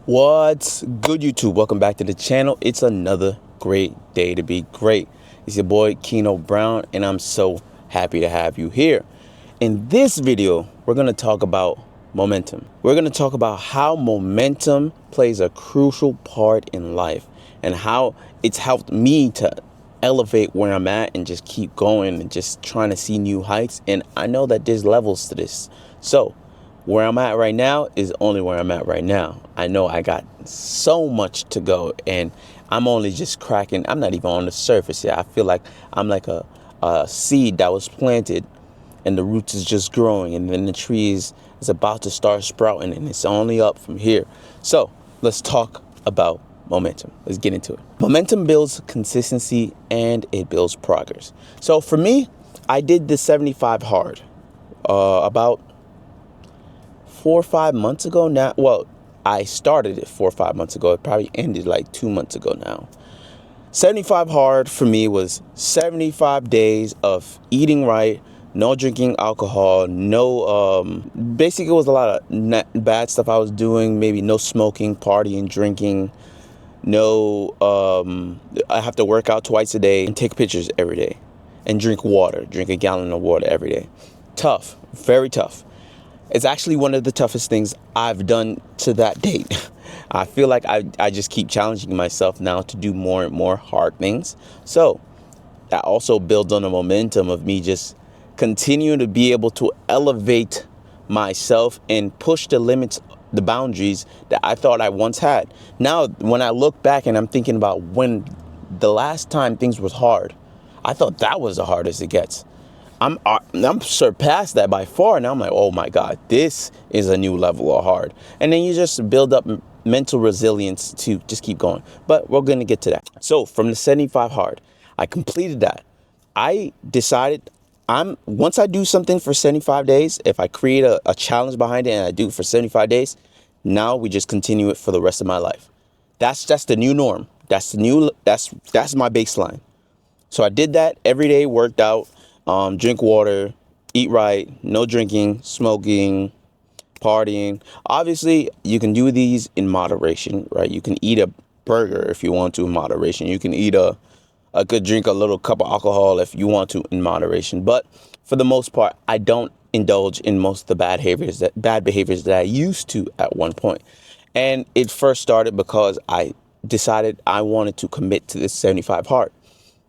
What's good, YouTube? Welcome back to the channel. It's another great day to be great. It's your boy Keno Brown, and I'm so happy to have you here. In this video, we're going to talk about momentum. We're going to talk about how momentum plays a crucial part in life and how it's helped me to elevate where I'm at and just keep going and just trying to see new heights. And I know that there's levels to this. So where I'm at right now is only where I'm at right now. I know I got so much to go, and I'm only just cracking. I'm not even on the surface yet. I feel like I'm like a seed that was planted, and the roots is just growing, and then the tree is about to start sprouting, and it's only up from here. So let's talk about momentum. Let's get into it. Momentum builds consistency and it builds progress. So for me, I did the 75 hard about 4 or 5 months ago now. Well, I started it 4 or 5 months ago. It probably ended like 2 months ago now. 75 hard for me was 75 days of eating right, no drinking alcohol, basically it was a lot of bad stuff I was doing. Maybe no smoking, partying, drinking. I have to work out twice a day and take pictures every day and drink a gallon of water every day. Tough, very tough. It's actually one of the toughest things I've done to that date. I feel like I just keep challenging myself now to do more and more hard things. So that also builds on the momentum of me just continuing to be able to elevate myself and push the limits, the boundaries that I thought I once had. Now, when I look back and I'm thinking about when the last time things was hard, I thought that was the hardest it gets. I'm surpassed that by far. Now I'm like, oh my God, this is a new level of hard. And then you just build up mental resilience to just keep going. But we're going to get to that. So from the 75 hard, I completed that. I decided once I do something for 75 days, if I create a challenge behind it and I do it for 75 days, now we just continue it for the rest of my life. That's the new norm. That's my baseline. So I did that every day, worked out. Drink water, eat right, no drinking, smoking, partying. Obviously, you can do these in moderation, right? You can eat a burger if you want to in moderation. You can eat drink a little cup of alcohol if you want to in moderation. But for the most part, I don't indulge in most of the bad behaviors that I used to at one point. And it first started because I decided I wanted to commit to this 75 hard.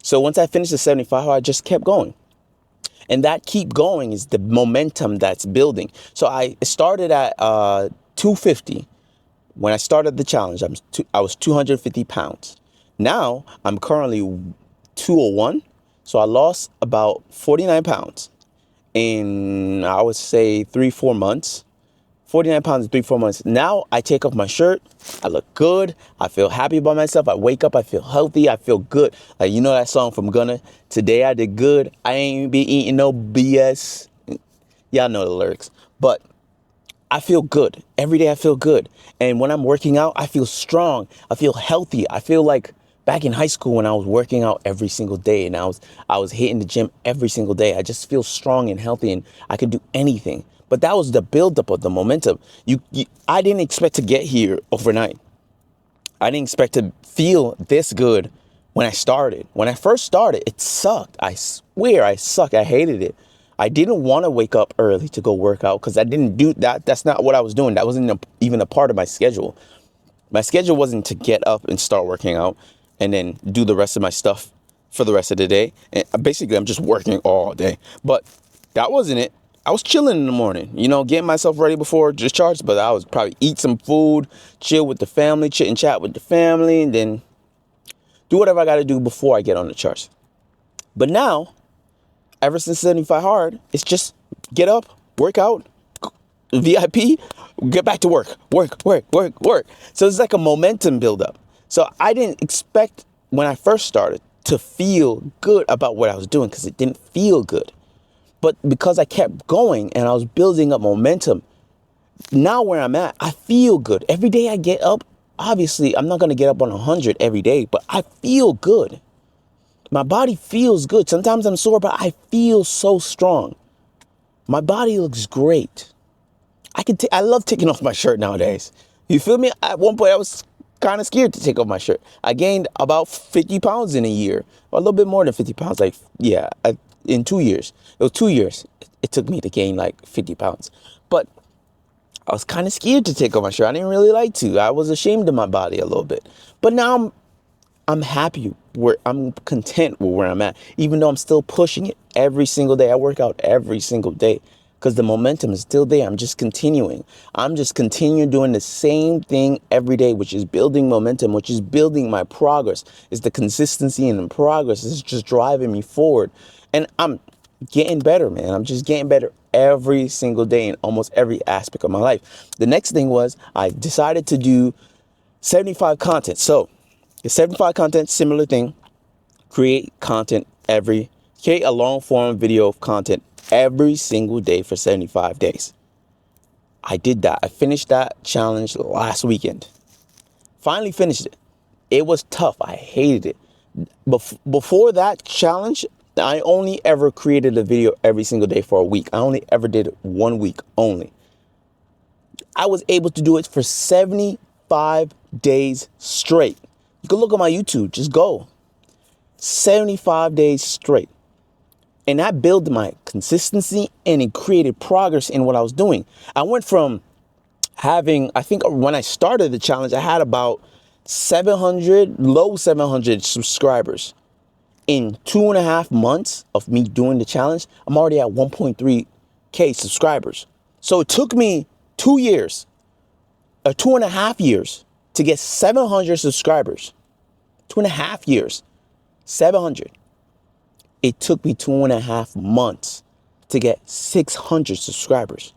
So once I finished the 75 hard, I just kept going. And that keep going is the momentum that's building. So I started at 250. When I started the challenge, I was 250 pounds. Now I'm currently 201. So I lost about 49 pounds in, I would say, 3-4 months. 49 pounds in 3-4 months. Now I take off my shirt. I look good. I feel happy about myself. I wake up. I feel healthy. I feel good. Like, you know that song from Gunna? Today I did good. I ain't be eating no BS. Y'all know the lyrics. But I feel good. Every day I feel good. And when I'm working out, I feel strong. I feel healthy. I feel like back in high school when I was working out every single day and I was hitting the gym every single day. I just feel strong and healthy and I could do anything. But that was the buildup of the momentum. I didn't expect to get here overnight. I didn't expect to feel this good when I started. When I first started, it sucked. I swear I sucked. I hated it. I didn't want to wake up early to go work out because I didn't do that. That's not what I was doing. That wasn't even a part of my schedule. My schedule wasn't to get up and start working out and then do the rest of my stuff for the rest of the day. And basically, I'm just working all day. But that wasn't it. I was chilling in the morning, getting myself ready before discharge, but I was probably eat some food, chill with the family, chit and chat with the family, and then do whatever I got to do before I get on the charts. But now, ever since 75 hard, it's just get up, work out, VIP, get back to work. So it's like a momentum buildup. So I didn't expect when I first started to feel good about what I was doing because it didn't feel good. But because I kept going and I was building up momentum, now where I'm at, I feel good. Every day I get up, obviously, I'm not going to get up on 100 every day, but I feel good. My body feels good. Sometimes I'm sore, but I feel so strong. My body looks great. I love taking off my shirt nowadays. You feel me? At one point, I was kind of scared to take off my shirt. I gained about 50 pounds in a year, or a little bit more than 50 pounds. Like, yeah, in 2 years. It was 2 years. It took me to gain like 50 pounds. But I was kind of scared to take off my shirt. I didn't really like to. I was ashamed of my body a little bit. But now I'm happy where I'm content with where I'm at, even though I'm still pushing it every single day. I work out every single day because the momentum is still there. I'm just continuing. I'm just continuing doing the same thing every day, which is building momentum, which is building my progress. It's the consistency and the progress. It's just driving me forward. And I'm getting better, man. I'm just getting better every single day in almost every aspect of my life. The next thing was I decided to do 75 content. So it's 75 content, similar thing. Create a long form video of content every single day for 75 days. I did that. I finished that challenge last weekend. Finally finished it. It was tough. I hated it. Before that challenge, I only ever created a video every single day for a week. I only ever did it 1 week only. I was able to do it for 75 days straight. You can look at my YouTube, just go. 75 days straight. And that built my consistency and it created progress in what I was doing. I went from having, I think when I started the challenge, I had about 700 subscribers. In 2.5 months of me doing the challenge, I'm already at 1.3K subscribers. So it took me 2 years, or 2.5 years to get 700 subscribers. 2.5 years, 700. It took me 2.5 months to get 600 subscribers.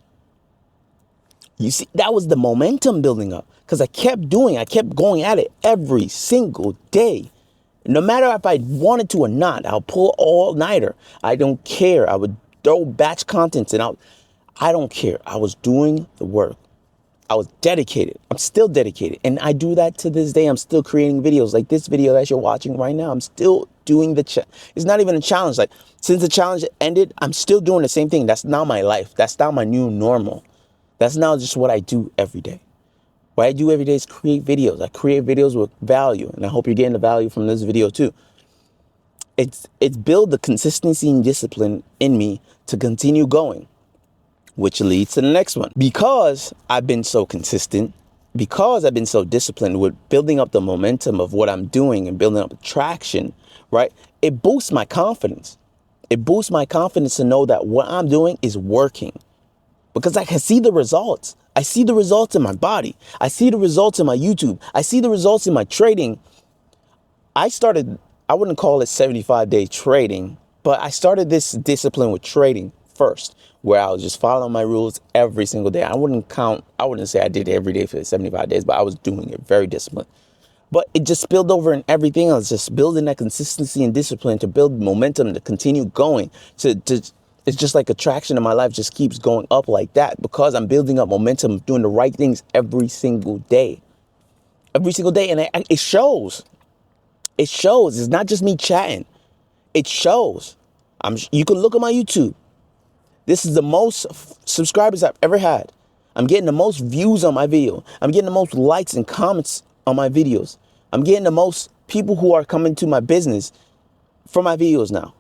You see, that was the momentum building up because I kept going at it every single day. No matter if I wanted to or not, I'll pull all-nighter. I don't care. I would throw batch contents and I don't care. I was doing the work. I was dedicated. I'm still dedicated. And I do that to this day. I'm still creating videos like this video that you're watching right now. I'm still doing it's not even a challenge. Like since the challenge ended, I'm still doing the same thing. That's now my life. That's now my new normal. That's now just what I do every day. What I do every day is create videos. I create videos with value. And I hope you're getting the value from this video too. It's build the consistency and discipline in me to continue going. Which leads to the next one. Because I've been so consistent, because I've been so disciplined with building up the momentum of what I'm doing and building up traction, right? It boosts my confidence. It boosts my confidence to know that what I'm doing is working. Because I can see the results. I see the results in my body. I see the results in my YouTube. I see the results in my trading. I wouldn't call it 75-day trading, but I started this discipline with trading first, where I was just following my rules every single day. I wouldn't say I did it every day for 75 days, but I was doing it very disciplined. But it just spilled over in everything else, just building that consistency and discipline to build momentum, to continue going, it's just like attraction in my life just keeps going up like that because I'm building up momentum, doing the right things every single day. Every single day. And it shows. It shows. It's not just me chatting. It shows. You can look at my YouTube. This is the most subscribers I've ever had. I'm getting the most views on my video. I'm getting the most likes and comments on my videos. I'm getting the most people who are coming to my business from my videos now.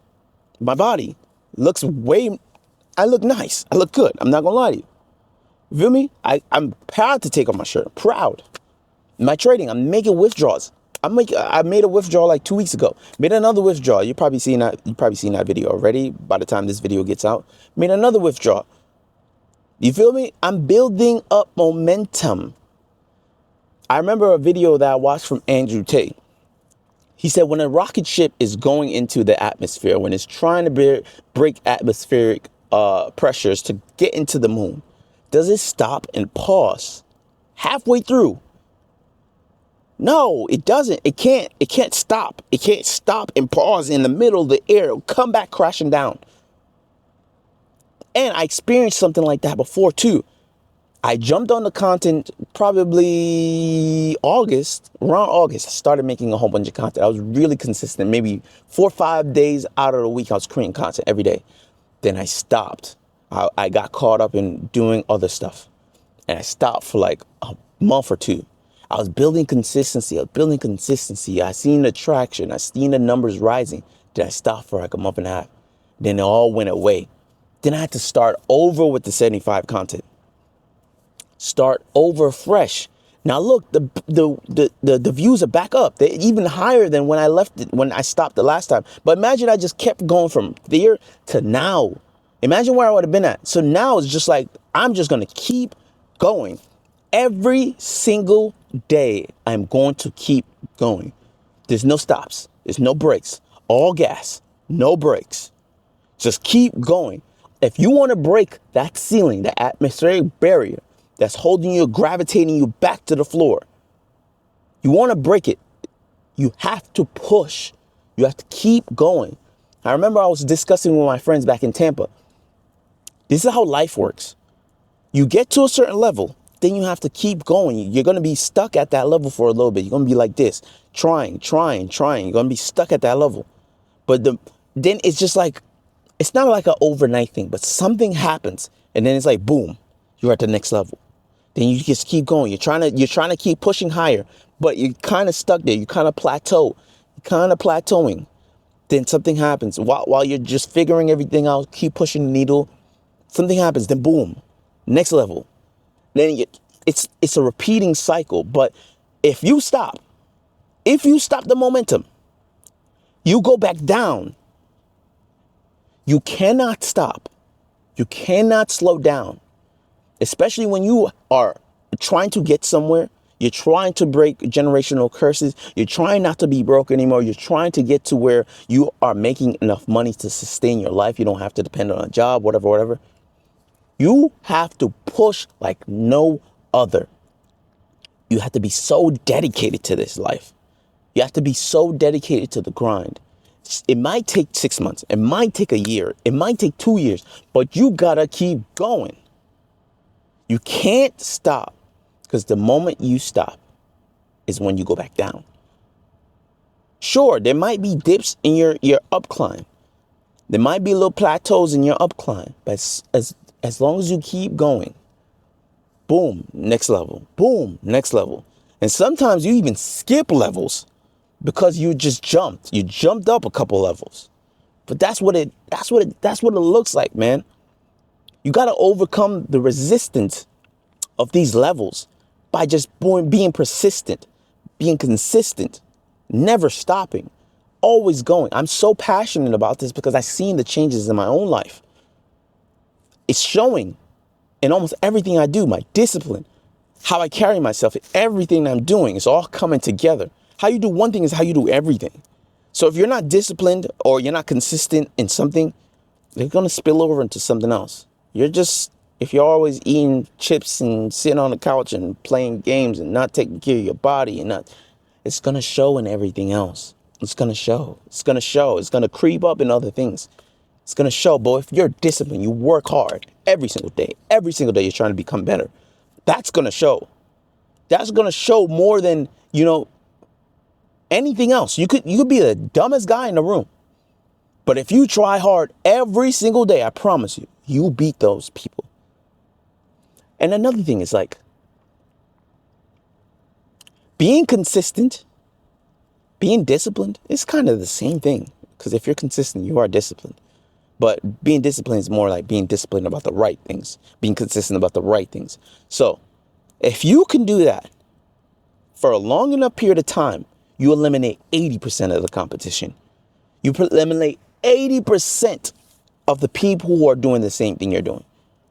My body looks I look nice. I look good. I'm not going to lie to you. You feel me? I'm proud to take off my shirt. Proud. In my trading, I'm making withdrawals. I made a withdrawal like 2 weeks ago. Made another withdrawal. You've probably seen that video already by the time this video gets out. Made another withdrawal. You feel me? I'm building up momentum. I remember a video that I watched from Andrew Tate. He said when a rocket ship is going into the atmosphere, when it's trying to break atmospheric pressures to get into the moon, does it stop and pause halfway through? No, it doesn't. It can't stop. It can't stop and pause in the middle of the air. It'll come back crashing down. And I experienced something like that before too. I jumped on the content probably around August. I started making a whole bunch of content. I was really consistent. Maybe 4 or 5 days out of the week, I was creating content every day. Then I stopped. I got caught up in doing other stuff. And I stopped for like month or two. I was building consistency. I seen the traction. I seen the numbers rising. Did I stop for like a month and a half? Then it all went away. Then I had to start over with the 75 content. Start over fresh. Now look, the views are back up. They're even higher than when I left it, when I stopped the last time. But imagine I just kept going from there to now. Imagine where I would have been at. So now it's just like, I'm just going to keep going. Every single day, I'm going to keep going. There's no stops. There's no breaks. All gas, no brakes. Just keep going. If you want to break that ceiling, the atmospheric barrier that's holding you, gravitating you back to the floor, you want to break it, you have to push. You have to keep going. I remember I was discussing with my friends back in Tampa. This is how life works. You get to a certain level, then you have to keep going. You're going to be stuck at that level for a little bit. You're going to be like this, trying. You're going to be stuck at that level. But then it's just like, it's not like an overnight thing, but something happens and then it's like, boom, you're at the next level. Then you just keep going. You're trying to keep pushing higher, but you're kind of stuck there. You kind of plateau. You're kind of plateauing. Then something happens while you're just figuring everything out, keep pushing the needle. Something happens, then boom, next level. Then it's a repeating cycle. But if you stop the momentum, you go back down. You cannot stop. You cannot slow down, especially when you are trying to get somewhere. You're trying to break generational curses. You're trying not to be broke anymore. You're trying to get to where you are making enough money to sustain your life. You don't have to depend on a job, whatever. You have to push like no other. You have to be so dedicated to this life. You have to be so dedicated to the grind. It might take 6 months. It might take a year. It might take 2 years, but you gotta keep going. You can't stop, because the moment you stop is when you go back down. Sure, there might be dips in your up climb. There might be little plateaus in your up climb, but as long as you keep going, boom, next level, boom, next level. And sometimes you even skip levels because you just jumped. You jumped up a couple levels. But that's what it looks like, man. You got to overcome the resistance of these levels by just being persistent, being consistent, never stopping, always going. I'm so passionate about this because I've seen the changes in my own life. It's showing in almost everything I do, my discipline, how I carry myself, everything I'm doing is all coming together. How you do one thing is how you do everything. So if you're not disciplined or you're not consistent in something, they're going to spill over into something else. If you're always eating chips and sitting on the couch and playing games and not taking care of your body it's going to show in everything else. It's going to show. It's going to creep up in other things. It's going to show, boy, if you're disciplined, you work hard every single day you're trying to become better. That's going to show. That's going to show more than, anything else. You could be the dumbest guy in the room. But if you try hard every single day, I promise you, you'll beat those people. And another thing is like being consistent, being disciplined, it's kind of the same thing. Because if you're consistent, you are disciplined. But being disciplined is more like being disciplined about the right things, being consistent about the right things. So if you can do that for a long enough period of time, you eliminate 80% of the competition. You eliminate 80% of the people who are doing the same thing you're doing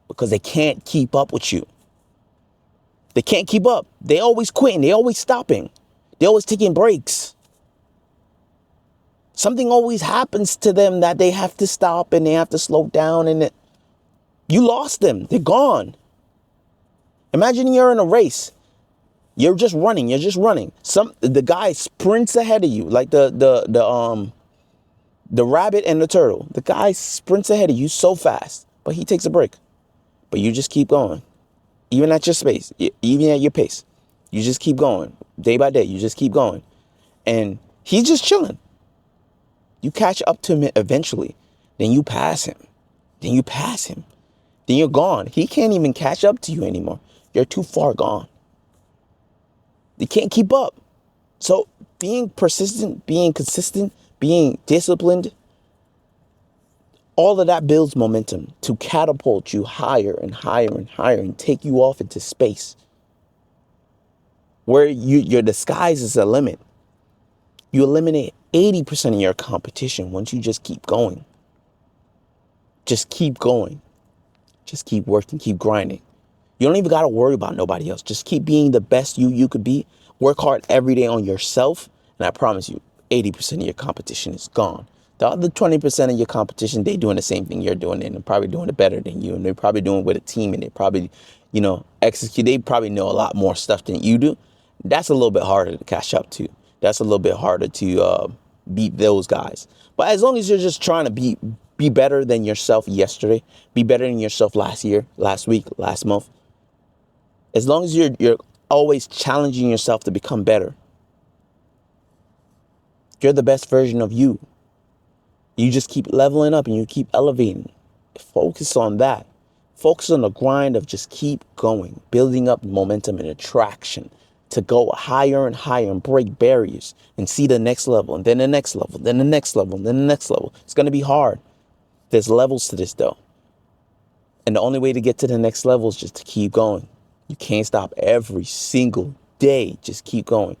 because they can't keep up with you. They can't keep up. They always quitting. They always stopping. They always taking breaks. Something always happens to them that they have to stop and they have to slow down and you lost them. They're gone. Imagine you're in a race. You're just running. The guy sprints ahead of you, like the rabbit and the turtle. The guy sprints ahead of you so fast, but he takes a break. But you just keep going. Even at your pace, even at your pace. You just keep going. Day by day, you just keep going. And he's just chilling. You catch up to him eventually. Then you pass him. Then you're gone. He can't even catch up to you anymore. You're too far gone. They can't keep up. So being persistent, being consistent, being disciplined, all of that builds momentum to catapult you higher and higher and higher and take you off into space where the sky's is the limit. You eliminate 80% of your competition once you just keep going. Just keep going. Just keep working, keep grinding. You don't even got to worry about nobody else. Just keep being the best you could be. Work hard every day on yourself. And I promise you, 80% of your competition is gone. The other 20% of your competition, they doing the same thing you're doing, and they're probably doing it better than you. And they're probably doing it with a team, and they probably, execute. They probably know a lot more stuff than you do. That's a little bit harder to catch up to. That's a little bit harder to beat those guys. But as long as you're just trying to be better than yourself yesterday, be better than yourself last year, last week, last month. As long as you're always challenging yourself to become better, you're the best version of you. You just keep leveling up and you keep elevating. Focus on that. Focus on the grind of just keep going, building up momentum and attraction to go higher and higher and break barriers and see the next level and then the next level, then the next level, then the next level. It's going to be hard. There's levels to this though. And the only way to get to the next level is just to keep going. You can't stop every single day. Just keep going.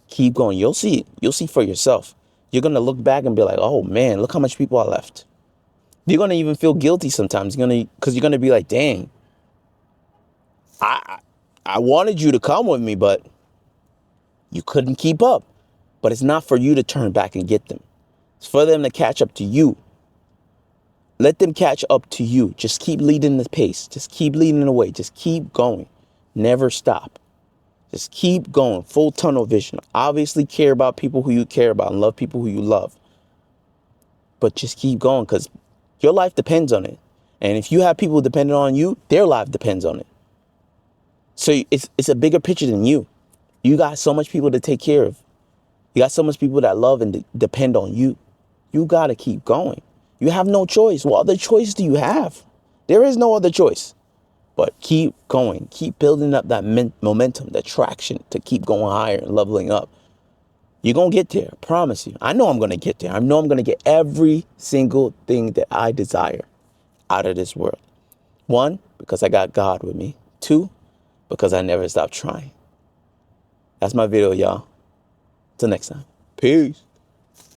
Keep going. You'll see it. You'll see for yourself. You're going to look back and be like, oh man, look how much people are left. You're going to even feel guilty sometimes. Because you're going to be like, dang, I wanted you to come with me, but you couldn't keep up. But it's not for you to turn back and get them. It's for them to catch up to you. Let them catch up to you. Just keep leading the pace. Just keep leading the way. Just keep going. Never stop. Just keep going. Full tunnel vision. Obviously care about people who you care about and love people who you love. But just keep going because your life depends on it. And if you have people dependent on you, their life depends on it. So it's a bigger picture than you. You got so much people to take care of. You got so much people that love and depend on you. You got to keep going. You have no choice. What other choice do you have? There is no other choice. But keep going. Keep building up that momentum, that traction to keep going higher and leveling up. You're going to get there. I promise you. I know I'm going to get there. I know I'm going to get every single thing that I desire out of this world. 1, because I got God with me. 2, because I never stop trying. That's my video, y'all. Till next time. Peace.